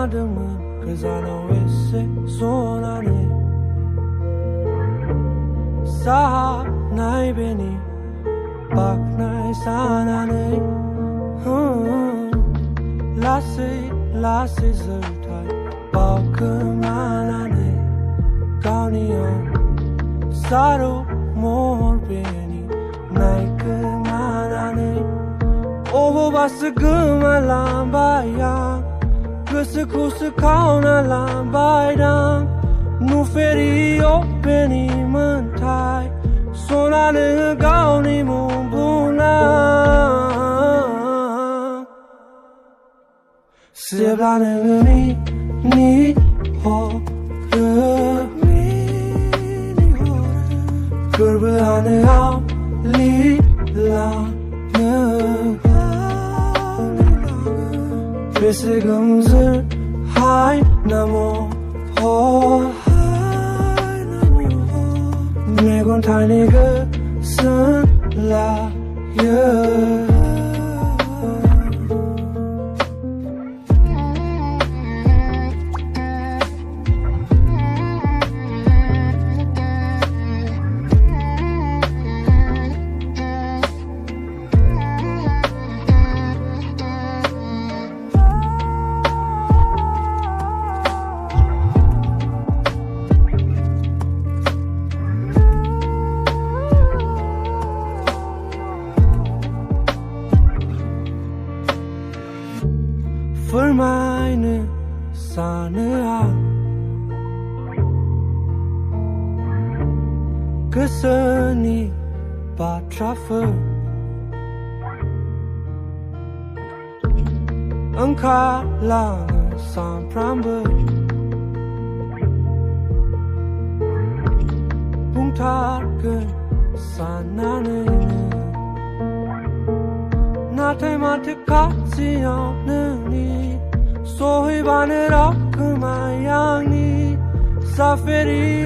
Madam, cause I know it's so on it. Saha Naibeni, Bak Nai Sanane. Lassie Zertai, Balkamanane, Gaunion, Saro Morbeni, Naikamanane. Ovo Basaguma Lambaya, Kusakusa Kauna Lambaidam, Nuferi Openi Muntai, Sonane Gauni Mumbuna. Seblanemi ni ho mi ni ho Kurbane ao li la ne Besigumzer hai namo ho hai namo Megon tiny good sun la yeah. For mine sana Kusani Batrafer Ankala San Pramber Puntarken Sanane Natematikazi Nani So he wanted up my young Safari